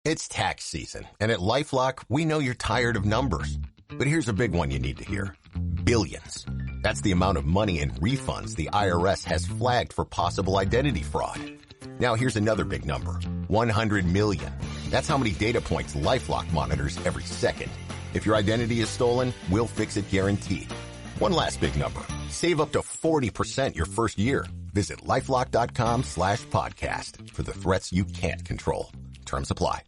It's tax season, and at LifeLock, we know you're tired of numbers. But here's a big one you need to hear. Billions. That's the amount of money in refunds the IRS has flagged for possible identity fraud. Now here's another big number. 100 million. That's how many data points LifeLock monitors every second. If your identity is stolen, we'll fix it guaranteed. One last big number. Save up to 40% your first year. Visit LifeLock.com/podcast for the threats you can't control. Terms apply.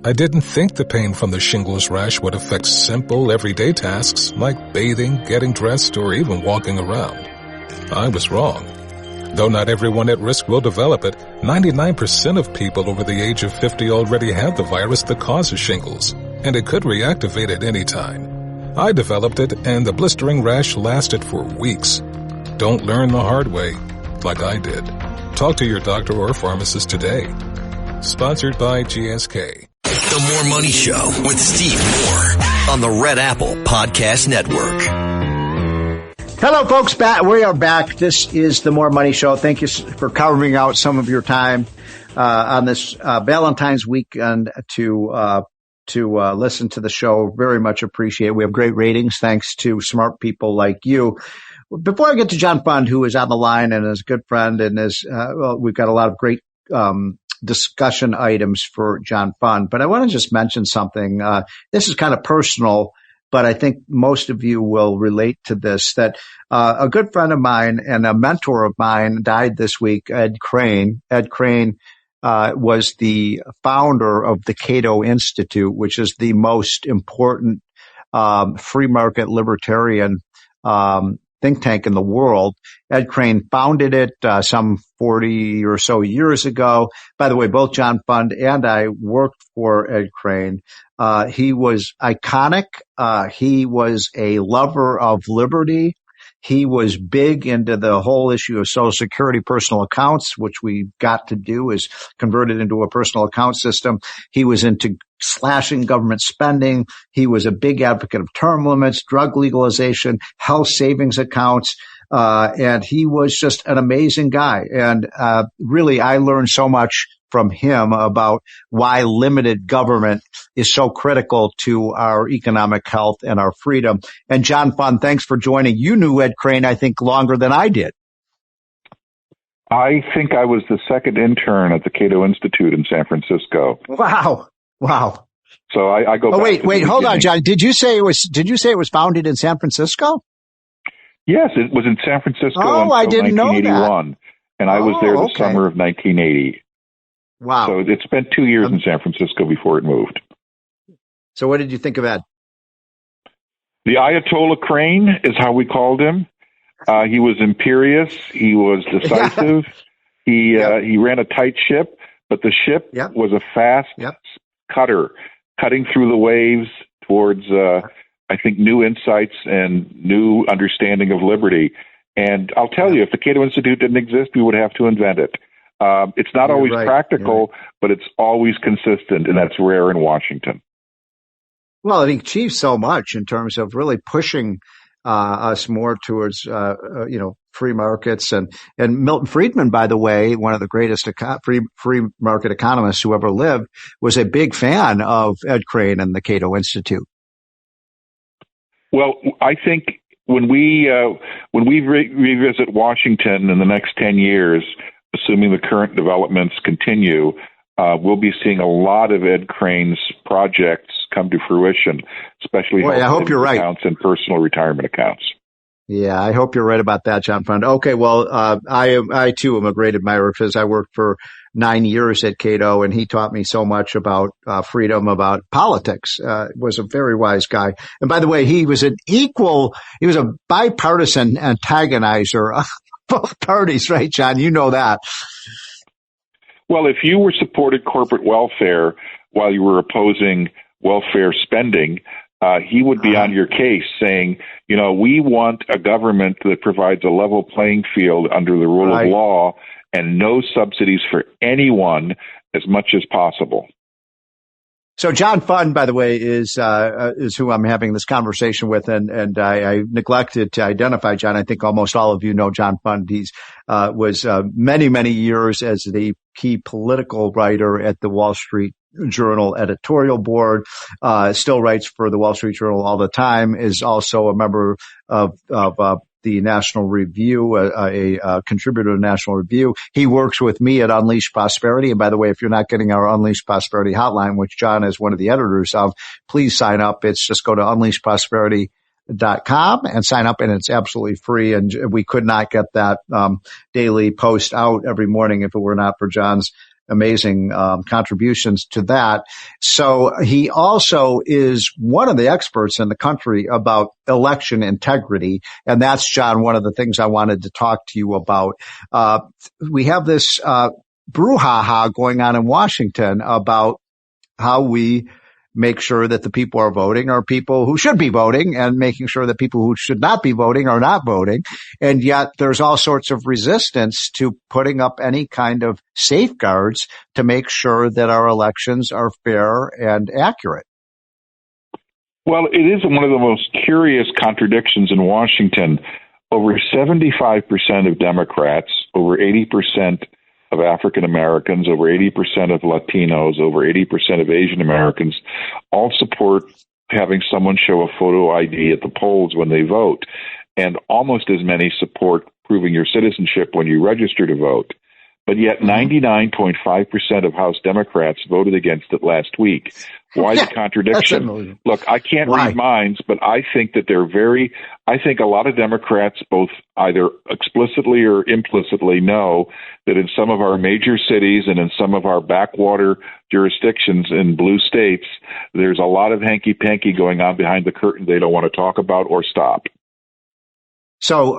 I didn't think the pain from the shingles rash would affect simple, everyday tasks like bathing, getting dressed, or even walking around. I was wrong. Though not everyone at risk will develop it, 99% of people over the age of 50 already have the virus that causes shingles, and it could reactivate at any time. I developed it, and the blistering rash lasted for weeks. Don't learn the hard way, like I did. Talk to your doctor or pharmacist today. Sponsored by GSK. The More Money Show with Steve Moore on the Red Apple Podcast Network. Hello, folks. We are back. This is the More Money Show. Thank you for carving out some of your time on this Valentine's weekend to listen to the show. Very much appreciate it. We have great ratings thanks to smart people like you. Before I get to John Fund, who is on the line and is a good friend and we've got a lot of great discussion items for John Fund, but I want to just mention something. This is kind of personal, but I think most of you will relate to this, that a good friend of mine and a mentor of mine died this week, Ed Crane. Ed Crane was the founder of the Cato Institute, which is the most important free market libertarian think tank in the world. Ed Crane founded it some 40 or so years ago. By the way, both John Fund and I worked for Ed Crane. He was iconic. He was a lover of liberty. He was big into the whole issue of Social Security personal accounts, which we got to do is convert it into a personal account system. He was into slashing government spending. He was a big advocate of term limits, drug legalization, health savings accounts. And he was just an amazing guy. And really, I learned so much from him about why limited government is so critical to our economic health and our freedom. And John Fund, thanks for joining. You knew Ed Crane, I think, longer than I did. I think I was the second intern at the Cato Institute in San Francisco. Wow. So I go back. Wait, hold on, John. Did you say it was founded in San Francisco? Yes, it was in San Francisco until I didn't know that. And I was there the summer of 1980. Wow. So it spent 2 years in San Francisco before it moved. So what did you think of Ed? The Ayatollah Crane is how we called him. He was imperious. He was decisive. He ran a tight ship, but the ship was a fast cutter, cutting through the waves towards, I think, new insights and new understanding of liberty. And I'll tell you, if the Cato Institute didn't exist, we would have to invent it. It's not always practical, but it's always consistent, and that's rare in Washington. Well, it achieves so much in terms of really pushing us more towards, free markets. And Milton Friedman, by the way, one of the greatest free market economists who ever lived, was a big fan of Ed Crane and the Cato Institute. Well, I think when we revisit Washington in the next 10 years, assuming the current developments continue, we'll be seeing a lot of Ed Crane's projects come to fruition, especially I hope you're right. Accounts and personal retirement accounts. Yeah, I hope you're right about that, John Fund. Okay, well, I too am a great admirer because I worked for 9 years at Cato, and he taught me so much about freedom, about politics. Was a very wise guy. And by the way, he was a bipartisan antagonizer of both parties, right, John? You know that. Well, if you were supported corporate welfare while you were opposing welfare spending, he would be on your case saying, we want a government that provides a level playing field under the rule of law and no subsidies for anyone as much as possible. So John Fund, by the way, is who I'm having this conversation with, and I neglected to identify John. I think almost all of you know John Fund. He's was many years as the key political writer at the Wall Street Journal editorial board, still writes for the Wall Street Journal all the time, is also a member of the National Review, a contributor to National Review. He works with me at Unleash Prosperity. And by the way, if you're not getting our Unleash Prosperity hotline, which John is one of the editors of, please sign up. It's just go to unleashprosperity.com and sign up, and it's absolutely free. And we could not get that daily post out every morning if it were not for John's amazing contributions to that. So he also is one of the experts in the country about election integrity. And that's, John, one of the things I wanted to talk to you about. We have this brouhaha going on in Washington about how we make sure that the people are voting are people who should be voting, and making sure that people who should not be voting are not voting. And yet there's all sorts of resistance to putting up any kind of safeguards to make sure that our elections are fair and accurate. Well, it is one of the most curious contradictions in Washington. Over 75% of Democrats, over 80% of African Americans, over 80% of Latinos, over 80% of Asian Americans all support having someone show a photo ID at the polls when they vote. And almost as many support proving your citizenship when you register to vote. But yet 99.5% of House Democrats voted against it last week. Why the contradiction? Look, I can't read minds, but I think that I think a lot of Democrats both either explicitly or implicitly know that in some of our major cities and in some of our backwater jurisdictions in blue states, there's a lot of hanky-panky going on behind the curtain they don't want to talk about or stop. So,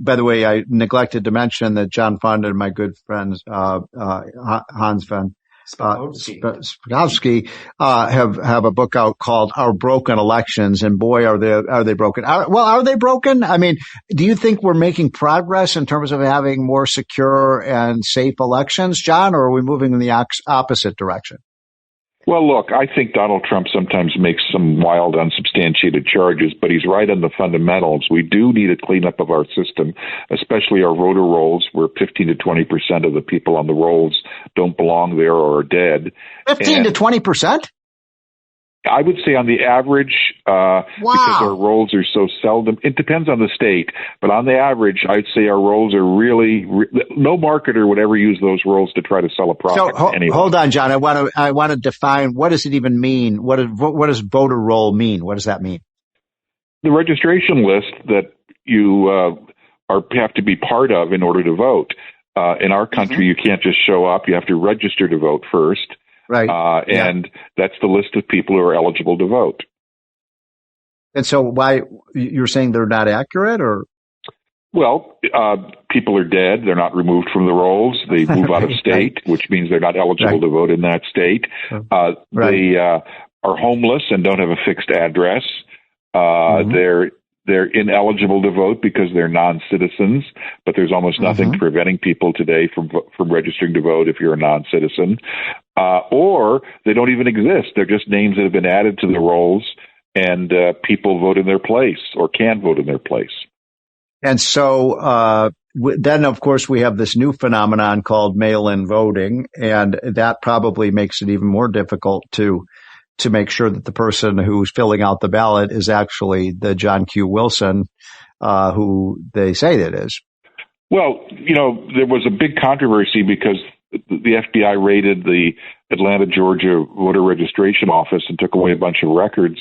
by the way, I neglected to mention that John Fund and my good friends, Hans van Spakovsky, have a book out called Our Broken Elections. And boy, are they broken. Are they broken? I mean, do you think we're making progress in terms of having more secure and safe elections, John, or are we moving in the opposite direction? Well, look, I think Donald Trump sometimes makes some wild, unsubstantiated charges, but he's right on the fundamentals. We do need a cleanup of our system, especially our voter rolls, where 15 to 20% of the people on the rolls don't belong there or are dead. 15 to 20%? I would say on the average, because our rolls are so seldom, it depends on the state, but on the average, I'd say our rolls are really, no marketer would ever use those rolls to try to sell a product. So hold on, John. I want to define, what does it even mean? What does voter roll mean? What does that mean? The registration list that you have to be part of in order to vote. In our country, you can't just show up. You have to register to vote first. Right. And that's the list of people who are eligible to vote. And so why, you're saying they're not accurate, or? Well, people are dead. They're not removed from the rolls. They move out of state, which means they're not eligible to vote in that state. They are homeless and don't have a fixed address. They're ineligible to vote because they're non-citizens, but there's almost nothing preventing people today from registering to vote if you're a non-citizen. Or they don't even exist. They're just names that have been added to the rolls, and people vote in their place or can vote in their place. And so then, of course, we have this new phenomenon called mail-in voting, and that probably makes it even more difficult to make sure that the person who's filling out the ballot is actually the John Q. Wilson who they say it is. Well, there was a big controversy because the FBI raided the Atlanta, Georgia voter registration office and took away a bunch of records.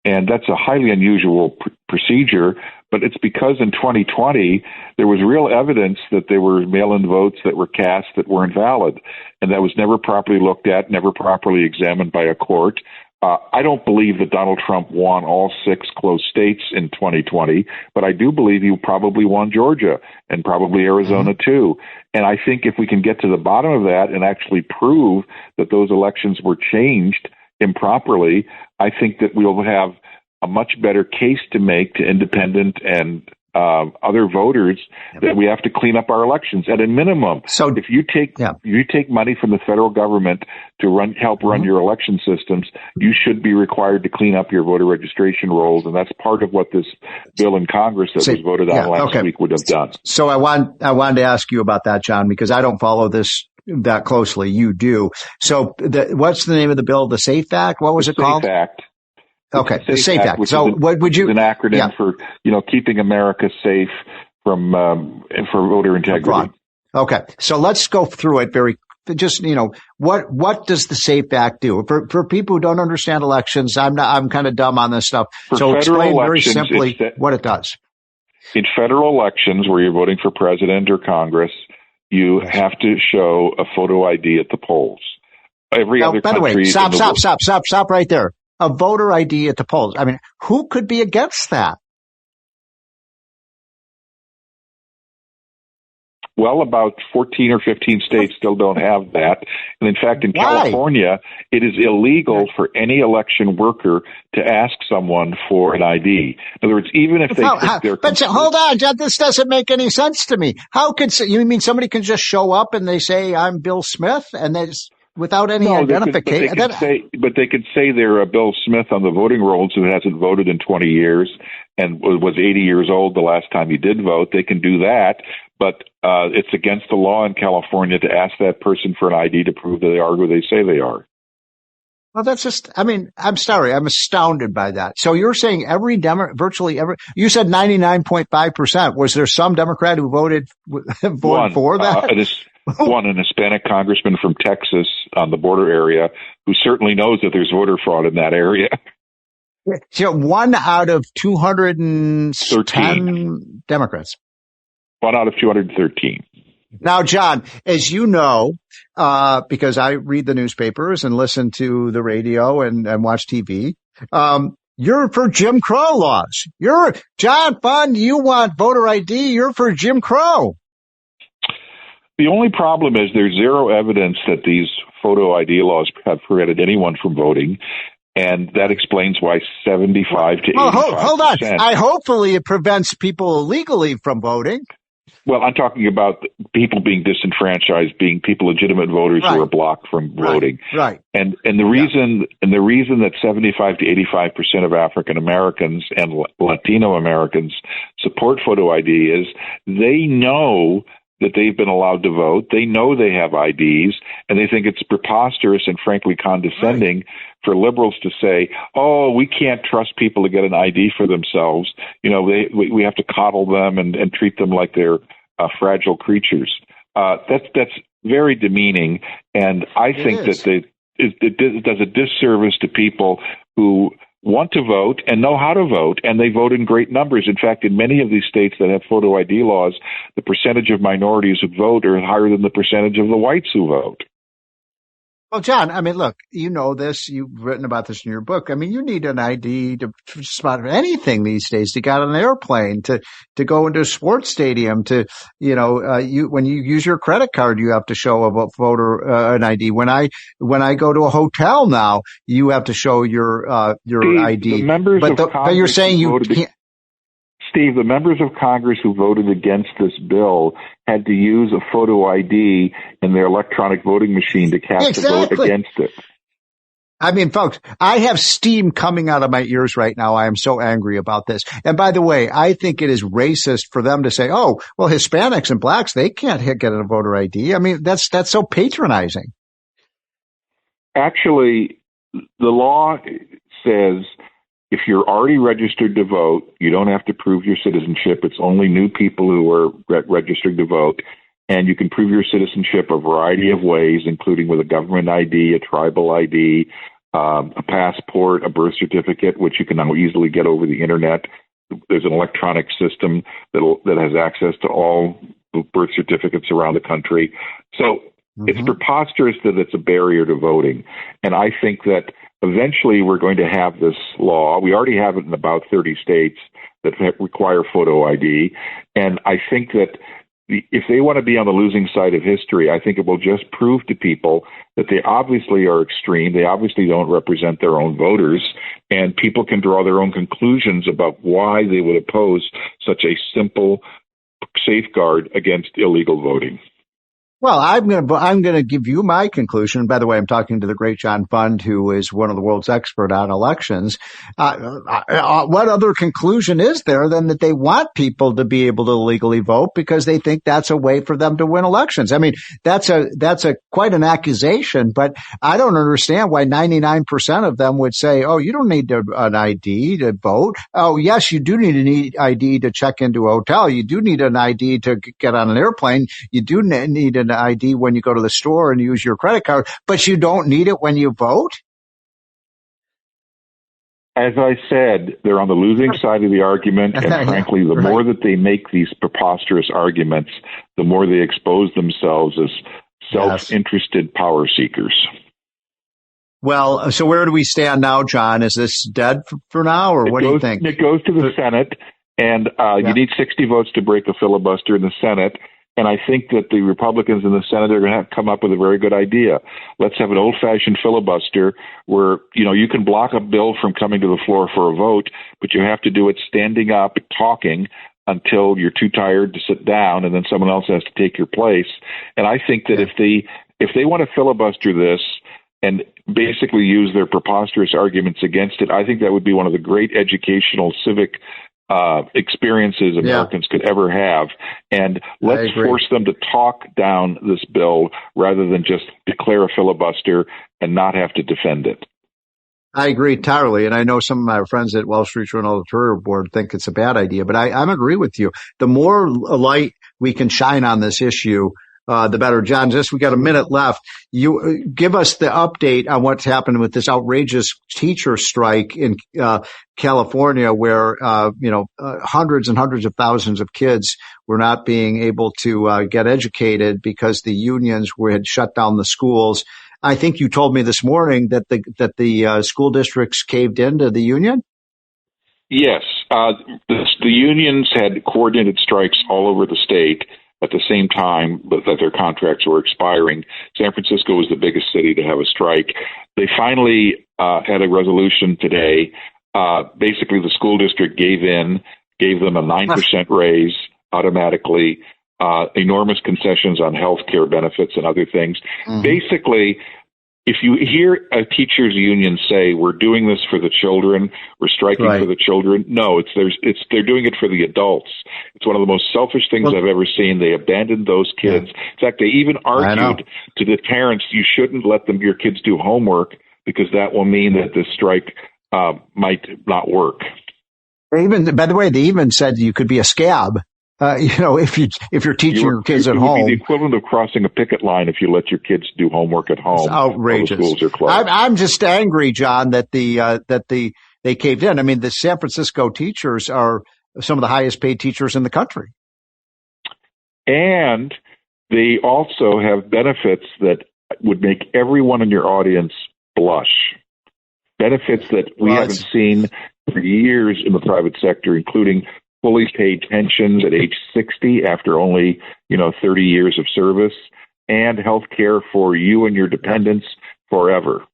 And that's a highly unusual procedure, but it's because in 2020, there was real evidence that there were mail-in votes that were cast that weren't valid. And that was never properly looked at, never properly examined by a court. I don't believe that Donald Trump won all 6 close states in 2020, but I do believe he probably won Georgia and probably Arizona too. And I think if we can get to the bottom of that and actually prove that those elections were changed improperly, I think that we'll have a much better case to make to independent and other voters that we have to clean up our elections at a minimum. So if you take money from the federal government to help run your election systems, you should be required to clean up your voter registration rolls, and that's part of what this bill in Congress that was voted on last week would have done. So I wanted to ask you about that, John, because I don't follow this that closely. You do. So what's the name of the bill? The SAFE Act? What was it called? SAFE Act. Okay, the SAFE Act. So what would you? An acronym for keeping America safe from for voter integrity. Okay, so let's go through it just what does the SAFE Act do for people who don't understand elections? I'm kind of dumb on this stuff. So explain very simply what it does. In federal elections, where you're voting for president or Congress, you have to show a photo ID at the polls. Every other country. By the way, stop right there. A voter ID at the polls. I mean, who could be against that? Well, about 14 or 15 states still don't have that. And in fact, in California, it is illegal for any election worker to ask someone for an ID. In other words, even if hold on, John, this doesn't make any sense to me. You mean somebody can just show up and they say, I'm Bill Smith, and without any identification? But they could say they're a Bill Smith on the voting rolls who hasn't voted in 20 years and was 80 years old the last time he did vote. They can do that, but it's against the law in California to ask that person for an ID to prove that they are who they say they are. Well, that's just, I'm sorry, I'm astounded by that. So you're saying virtually every, you said 99.5%. Was there some Democrat who voted for that? An Hispanic congressman from Texas on the border area who certainly knows that there's voter fraud in that area. So 1 out of 210 Democrats. 1 out of 213. Now, John, as you know, because I read the newspapers and listen to the radio and watch TV, you're for Jim Crow laws. John Fund, you want voter ID, you're for Jim Crow. The only problem is there's zero evidence that these photo ID laws have prevented anyone from voting, and that explains why 75 to 85%. Hold on. Hopefully it prevents people illegally from voting. Well, I'm talking about people being disenfranchised, being people legitimate voters who are blocked from voting. Right. And the reason that 75 to 85% of African Americans and Latino Americans support photo ID is they know that they've been allowed to vote. They know they have IDs, and they think it's preposterous and frankly condescending for liberals to say, "Oh, we can't trust people to get an ID for themselves. We have to coddle them and treat them like they're fragile creatures." That's very demeaning, and I think that it does a disservice to people who want to vote and know how to vote, and they vote in great numbers. In fact, in many of these states that have photo ID laws, the percentage of minorities who vote are higher than the percentage of the whites who vote. Well, John, look, you know this. You've written about this in your book. You need an ID to spot anything these days, to get on an airplane, to go into a sports stadium, when you use your credit card, you have to show an ID. When I go to a hotel now, you have to show your ID. But you're saying you can't. Steve, the members of Congress who voted against this bill had to use a photo ID in their electronic voting machine to cast a vote against it. Folks, I have steam coming out of my ears right now. I am so angry about this. And by the way, I think it is racist for them to say, oh, well, Hispanics and blacks, they can't get a voter ID. That's so patronizing. Actually, the law says if you're already registered to vote, you don't have to prove your citizenship. It's only new people who are registered to vote. And you can prove your citizenship a variety of ways, including with a government ID, a tribal ID, a passport, a birth certificate, which you can now easily get over the internet. There's an electronic system that has access to all birth certificates around the country. So it's preposterous that it's a barrier to voting. And I think that eventually we're going to have this law. We already have it in about 30 states that require photo ID. And I think that if they want to be on the losing side of history, I think it will just prove to people that they obviously are extreme. They obviously don't represent their own voters, and people can draw their own conclusions about why they would oppose such a simple safeguard against illegal voting. Well, I'm going to give you my conclusion. By the way, I'm talking to the great John Fund, who is one of the world's expert on elections. What other conclusion is there than that they want people to be able to legally vote because they think that's a way for them to win elections? I mean, that's quite an accusation, but I don't understand why 99% of them would say, oh, you don't need an ID to vote. Oh, yes, you do need an ID to check into a hotel. You do need an ID to get on an airplane. You do need an ID when you go to the store and use your credit card, but you don't need it when you vote? As I said, they're on the losing side of the argument, and frankly, the more that they make these preposterous arguments, the more they expose themselves as self-interested power seekers. Well, so where do we stand now, John? Is this dead for now, or what do you think? It goes to the Senate, and you need 60 votes to break a filibuster in the Senate. And I think that the Republicans in the Senate are going to have to come up with a very good idea. Let's have an old-fashioned filibuster where, you can block a bill from coming to the floor for a vote, but you have to do it standing up, talking until you're too tired to sit down, and then someone else has to take your place. And I think that if they want to filibuster this and basically use their preposterous arguments against it, I think that would be one of the great educational, civic experiences Americans could ever have. And let's force them to talk down this bill rather than just declare a filibuster and not have to defend it. I agree entirely. And I know some of my friends at Wall Street Journal editorial board think it's a bad idea, but I agree with you. The more light we can shine on this issue, the better. John, we got a minute left. You give us the update on what's happened with this outrageous teacher strike in California, where hundreds and hundreds of thousands of kids were not being able to get educated because the unions had shut down the schools. I think you told me this morning that the school districts caved into the union. Yes, the unions had coordinated strikes all over the state at the same time that their contracts were expiring. San Francisco was the biggest city to have a strike. They finally had a resolution today. Basically, the school district gave them a 9% raise automatically, enormous concessions on health care benefits and other things. Mm-hmm. Basically, if you hear a teachers union say, we're doing this for the children, we're striking for the children, no, they're doing it for the adults. It's one of the most selfish things I've ever seen. They abandoned those kids. Yeah. In fact, they even argued to the parents, you shouldn't let your kids do homework because that will mean that this strike might not work. By the way, they even said you could be a scab. If you're teaching your kids at home, it would be the equivalent of crossing a picket line if you let your kids do homework at home. It's outrageous. While the schools are closed. I'm just angry, John, that they caved in. I mean, the San Francisco teachers are some of the highest paid teachers in the country, and they also have benefits that would make everyone in your audience blush. Benefits that we haven't seen for years in the private sector, including fully paid pensions at age 60 after only, 30 years of service, and health care for you and your dependents forever.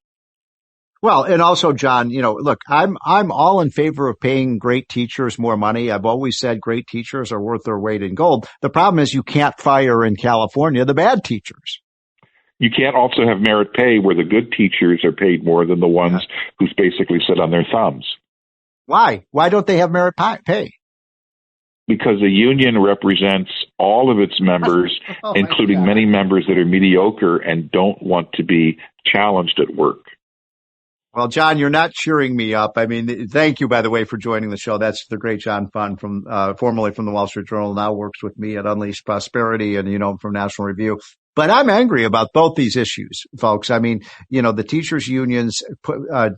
Well, and also, John, look, I'm all in favor of paying great teachers more money. I've always said great teachers are worth their weight in gold. The problem is you can't fire in California the bad teachers. You can't also have merit pay where the good teachers are paid more than the ones who basically sit on their thumbs. Why? Why don't they have merit pay? Because the union represents all of its members, including many members that are mediocre and don't want to be challenged at work. Well, John, you're not cheering me up. I mean, thank you, by the way, for joining the show. That's the great John Fund formerly from the Wall Street Journal, now works with me at Unleashed Prosperity and, from National Review. But I'm angry about both these issues, folks. I mean, the teachers unions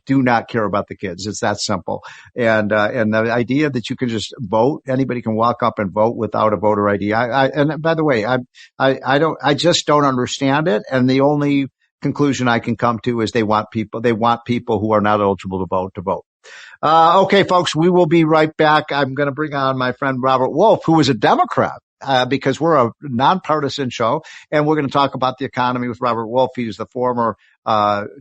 do not care about the kids. It's that simple. And the idea that you can just vote, anybody can walk up and vote without a voter ID. And by the way, I just don't understand it. And the only conclusion I can come to is they want people who are not eligible to vote. Okay, folks, we will be right back. I'm going to bring on my friend Robert Wolf, who is a Democrat. Because we're a nonpartisan show, and we're going to talk about the economy with Robert Wolf. He's the former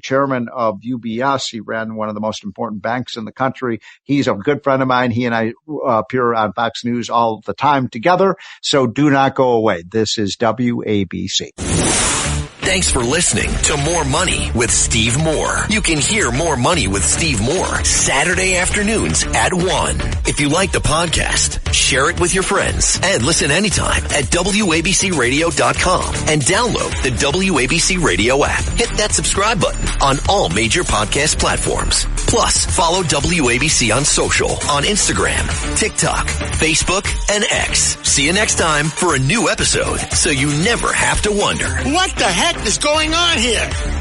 chairman of UBS. He ran one of the most important banks in the country. He's a good friend of mine. He and I appear on Fox News all the time together. So do not go away. This is WABC. Thanks for listening to More Money with Steve Moore. You can hear More Money with Steve Moore Saturday afternoons at 1. If you like the podcast, share it with your friends and listen anytime at WABCRadio.com and download the WABC Radio app. Hit that subscribe button on all major podcast platforms. Plus, follow WABC on social on Instagram, TikTok, Facebook, and X. See you next time for a new episode so you never have to wonder. What the heck is going on here?